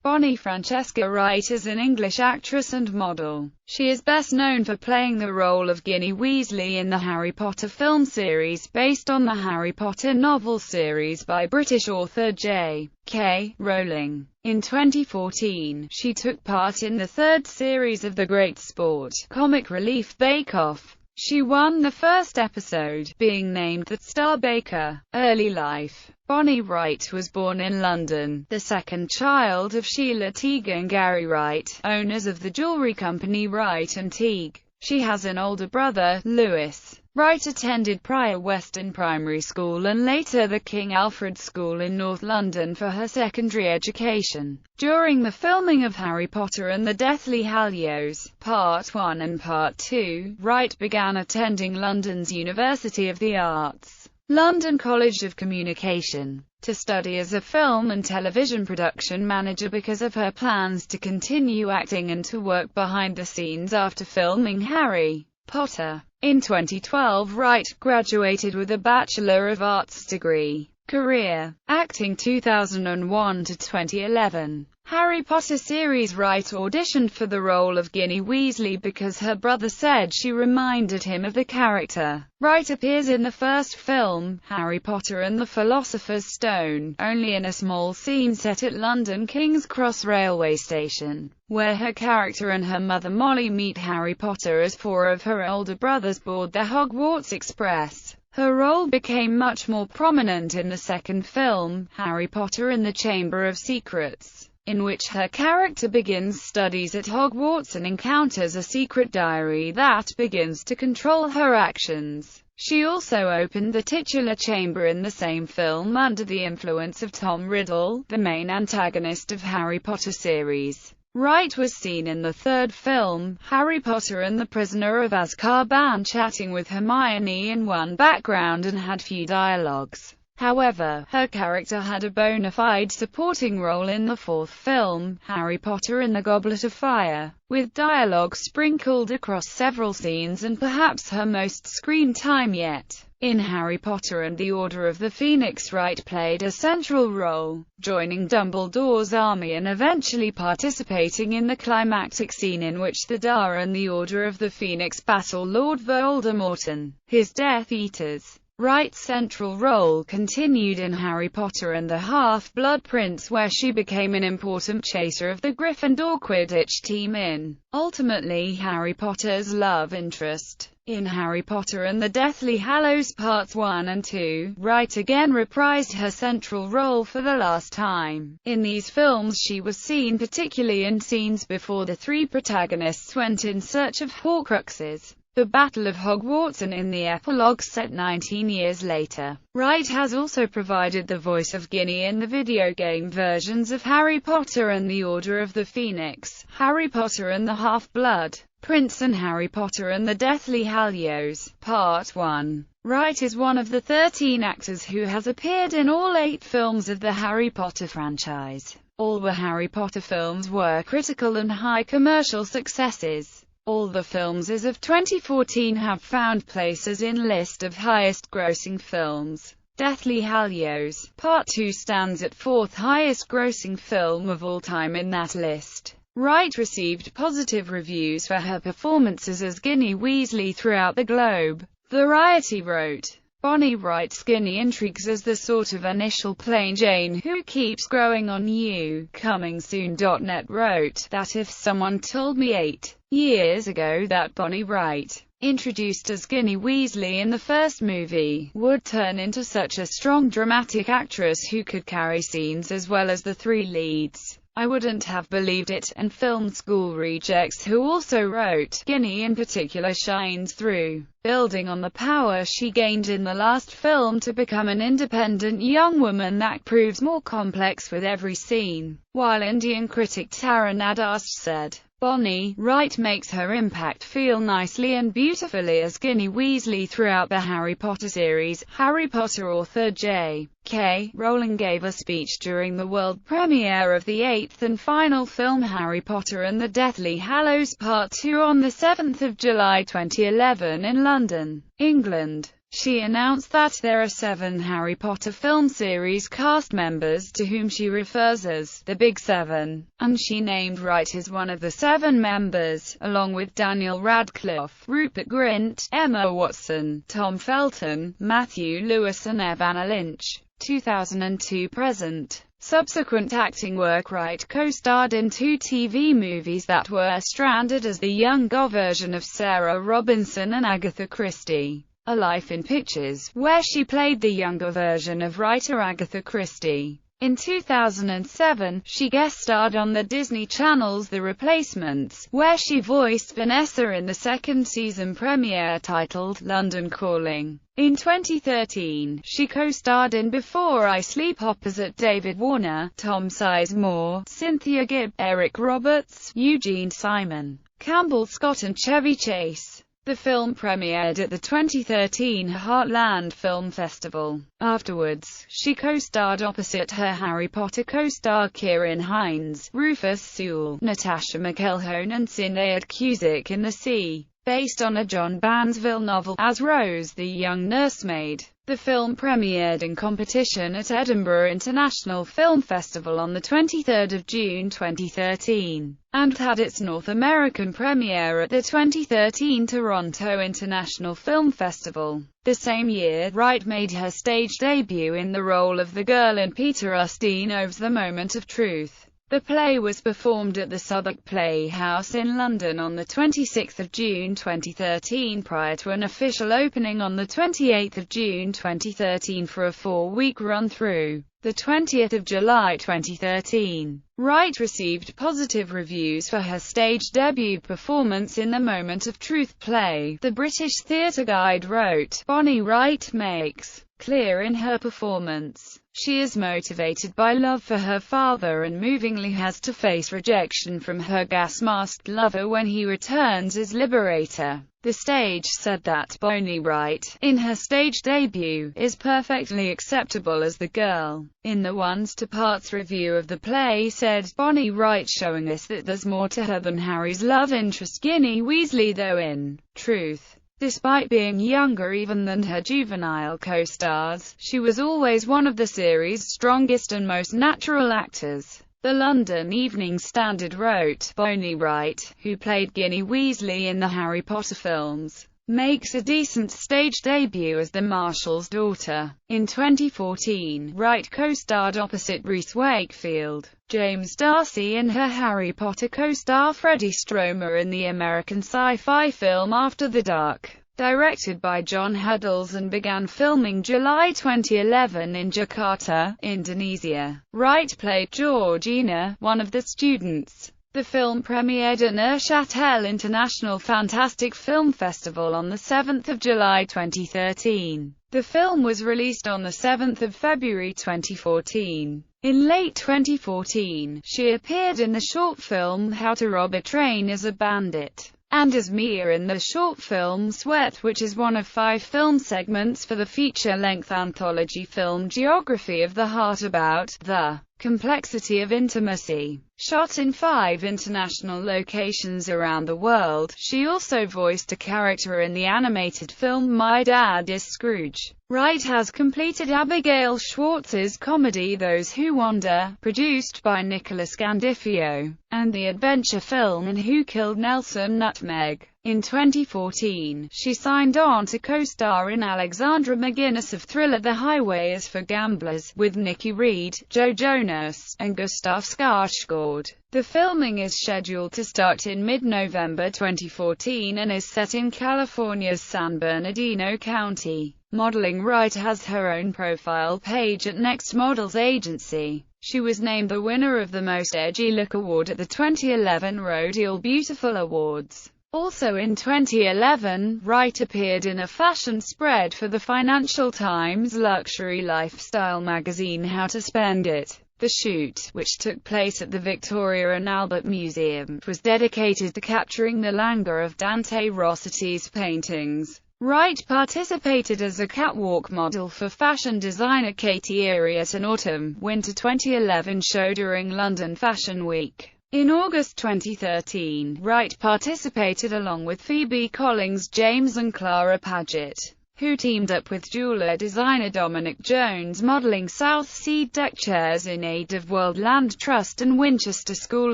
Bonnie Francesca Wright is an English actress and model. She is best known for playing the role of Ginny Weasley in the Harry Potter film series based on the Harry Potter novel series by British author J.K. Rowling. In 2014, she took part in the third series of the Great Sport comic relief Bake Off. She won the first episode, being named the Star Baker. Early life. Bonnie Wright was born in London, the second child of Sheila Teague and Gary Wright, owners of the jewelry company Wright & Teague. She has an older brother, Lewis. Wright attended Prior Western Primary School and later the King Alfred School in North London for her secondary education. During the filming of Harry Potter and the Deathly Hallows, Part 1 and Part 2, Wright began attending London's University of the Arts, London College of Communication, to study as a film and television production manager because of her plans to continue acting and to work behind the scenes after filming Harry Potter. In 2012, Wright graduated with a Bachelor of Arts degree. Career. Acting 2001 to 2011. Harry Potter series. Wright auditioned for the role of Ginny Weasley because her brother said she reminded him of the character. Wright appears in the first film, Harry Potter and the Philosopher's Stone, only in a small scene set at London King's Cross railway station, where her character and her mother Molly meet Harry Potter as four of her older brothers board the Hogwarts Express. Her role became much more prominent in the second film, Harry Potter and the Chamber of Secrets, in which her character begins studies at Hogwarts and encounters a secret diary that begins to control her actions. She also opened the titular chamber in the same film under the influence of Tom Riddle, the main antagonist of Harry Potter series. Wright was seen in the third film, Harry Potter and the Prisoner of Azkaban, chatting with Hermione in one background and had few dialogues. However, her character had a bona fide supporting role in the fourth film, Harry Potter and the Goblet of Fire, with dialogue sprinkled across several scenes and perhaps her most screen time yet. In Harry Potter and the Order of the Phoenix, Wright played a central role, joining Dumbledore's army and eventually participating in the climactic scene in which the Death and the Order of the Phoenix battle Lord Voldemort and his Death Eaters. Wright's central role continued in Harry Potter and the Half-Blood Prince, where she became an important chaser of the Gryffindor Quidditch team in, ultimately, Harry Potter's love interest. In Harry Potter and the Deathly Hallows Parts 1 and 2, Wright again reprised her central role for the last time. In these films she was seen particularly in scenes before the three protagonists went in search of Horcruxes, the Battle of Hogwarts, and in the epilogue set 19 years later. Wright has also provided the voice of Ginny in the video game versions of Harry Potter and the Order of the Phoenix, Harry Potter and the Half-Blood Prince, and Harry Potter and the Deathly Hallows, Part 1. Wright is one of the 13 actors who has appeared in all 8 films of the Harry Potter franchise. All the Harry Potter films were critical and high commercial successes. All the films as of 2014 have found places in list of highest grossing films. Deathly Hallows, Part 2 stands at 4th highest grossing film of all time in that list. Wright received positive reviews for her performances as Ginny Weasley throughout the globe. Variety wrote, Bonnie Wright's Ginny intrigues as the sort of initial plain Jane who keeps growing on you. Coming Soon.net wrote that if someone told me 8 years ago that Bonnie Wright, introduced as Ginny Weasley in the first movie, would turn into such a strong dramatic actress who could carry scenes as well as the 3 leads, I wouldn't have believed it. And Film School Rejects, who also wrote, Ginny in particular shines through, building on the power she gained in the last film to become an independent young woman that proves more complex with every scene. While Indian critic Tara Nadast said, Bonnie Wright makes her impact feel nicely and beautifully as Ginny Weasley throughout the Harry Potter series. Harry Potter author J.K. Rowling gave a speech during the world premiere of the 8th and final film Harry Potter and the Deathly Hallows Part 2 on the 7th of July 2011 in London, England. She announced that there are 7 Harry Potter film series cast members to whom she refers as the Big Seven, and she named Wright as one of the 7 members, along with Daniel Radcliffe, Rupert Grint, Emma Watson, Tom Felton, Matthew Lewis and Evanna Lynch. 2002-present. Subsequent acting work: Wright co-starred in 2 TV movies that were stranded as the younger version of Sarah Robinson and Agatha Christie. A Life in Pictures, where she played the younger version of writer Agatha Christie. In 2007, she guest-starred on the Disney Channel's The Replacements, where she voiced Vanessa in the 2nd season premiere titled London Calling. In 2013, she co-starred in Before I Sleep opposite David Warner, Tom Sizemore, Cynthia Gibb, Eric Roberts, Eugene Simon, Campbell Scott and Chevy Chase. The film premiered at the 2013 Heartland Film Festival. Afterwards, she co-starred opposite her Harry Potter co-star Ciarán Hinds, Rufus Sewell, Natasha McElhone and Sinead Cusick in The Sea, based on a John Bansville novel, as Rose the Young Nursemaid. The film premiered in competition at Edinburgh International Film Festival on 23 June 2013, and had its North American premiere at the 2013 Toronto International Film Festival. The same year, Wright made her stage debut in the role of the girl in Peter Ustino's The Moment of Truth. The play was performed at the Southwark Playhouse in London on 26 June 2013 prior to an official opening on 28 June 2013 for a 4-week run-through. The 20th of July 2013, Wright received positive reviews for her stage debut performance in the Moment of Truth play. The British Theatre Guide wrote, "Bonnie Wright makes clear in her performance she is motivated by love for her father and movingly has to face rejection from her gas-masked lover when he returns as Liberator." The stage said that Bonnie Wright, in her stage debut, is perfectly acceptable as the girl. In the Ones to Parts review of the play said, "Bonnie Wright showing us that there's more to her than Harry's love interest Ginny Weasley, though in truth, despite being younger even than her juvenile co-stars, she was always one of the series' strongest and most natural actors." The London Evening Standard wrote, "Bonnie Wright, who played Ginny Weasley in the Harry Potter films, makes a decent stage debut as the Marshal's daughter." In 2014, Wright co-starred opposite Reese Wakefield, James Darcy and her Harry Potter co-star Freddie Stromer in the American sci-fi film After the Dark, directed by John Huddles, and began filming July 2011 in Jakarta, Indonesia. Wright played Georgina, one of the students. The film premiered at Neuchâtel International Fantastic Film Festival on 7 July 2013. The film was released on 7 February 2014. In late 2014, she appeared in the short film How to Rob a Train as a Bandit, and as Mia in the short film Sweat, which is one of 5 film segments for the feature-length anthology film Geography of the Heart about the complexity of intimacy. Shot in 5 international locations around the world, she also voiced a character in the animated film My Dad is Scrooge. Wright has completed Abigail Schwartz's comedy Those Who Wander, produced by Nicholas Gandolfo, and the adventure film And Who Killed Nelson Nutmeg. In 2014, she signed on to co-star in Alexandra McGuinness of thriller The Highway is for Gamblers, with Nikki Reed, Joe Jonas, and Gustav Skarsgård. The filming is scheduled to start in mid-November 2014 and is set in California's San Bernardino County. Modeling Wright has her own profile page at Next Models Agency. She was named the winner of the Most Edgy Look Award at the 2011 Rodial Beautiful Awards. Also in 2011, Wright appeared in a fashion spread for the Financial Times luxury lifestyle magazine How to Spend It. The shoot, which took place at the Victoria and Albert Museum, was dedicated to capturing the languor of Dante Rossitti's paintings. Wright participated as a catwalk model for fashion designer Katie Erie at an autumn-winter 2011 show during London Fashion Week. In August 2013, Wright participated along with Phoebe Collins, James and Clara Paget, who teamed up with jeweler designer Dominic Jones, modeling South Sea deck chairs in aid of World Land Trust and Winchester School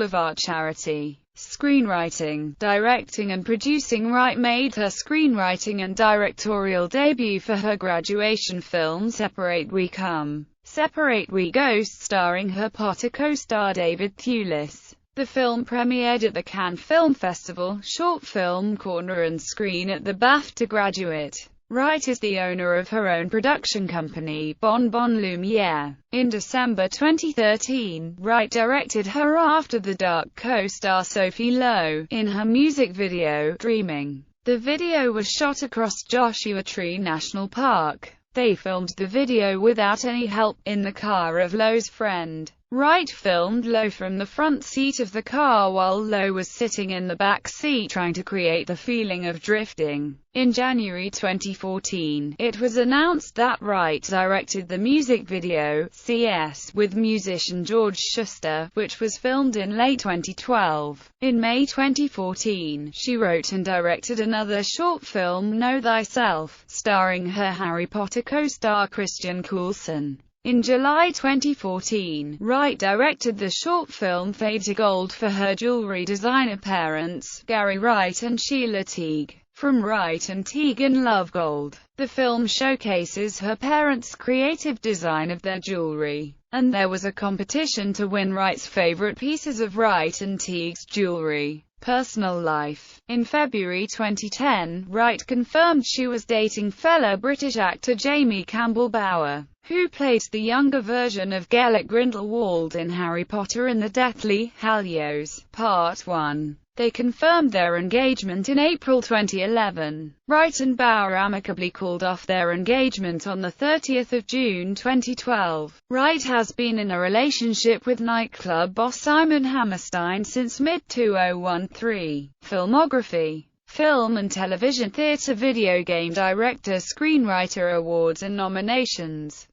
of Art charity. Screenwriting, directing and producing. Wright made her screenwriting and directorial debut for her graduation film Separate We Come, Separate We Go, starring her Potter co-star David Thewlis. The film premiered at the Cannes Film Festival, Short Film Corner and Screen at the BAFTA Graduate. Wright is the owner of her own production company, Bon Bon Lumiere. In December 2013, Wright directed her After the Dark co-star Sophie Lowe in her music video, Dreaming. The video was shot across Joshua Tree National Park. They filmed the video without any help, in the car of Lowe's friend. Wright filmed Lowe from the front seat of the car while Lowe was sitting in the back seat, trying to create the feeling of drifting. In January 2014, it was announced that Wright directed the music video, CS, with musician George Schuster, which was filmed in late 2012. In May 2014, she wrote and directed another short film, Know Thyself, starring her Harry Potter co-star Christian Coulson. In July 2014, Wright directed the short film Fade to Gold for her jewelry designer parents, Gary Wright and Sheila Teague. From Wright and Teague in Love Gold. The film showcases her parents' creative design of their jewelry, and there was a competition to win Wright's favorite pieces of Wright and Teague's jewelry. Personal life. In February 2010, Wright confirmed she was dating fellow British actor Jamie Campbell-Bower, who played the younger version of Gellert Grindelwald in Harry Potter and the Deathly Hallows, Part 1. They confirmed their engagement in April 2011. Wright and Bower amicably called off their engagement on the 30th of June 2012. Wright has been in a relationship with nightclub boss Simon Hammerstein since mid-2013. Filmography. Film and television, theatre, video game director, screenwriter awards and nominations.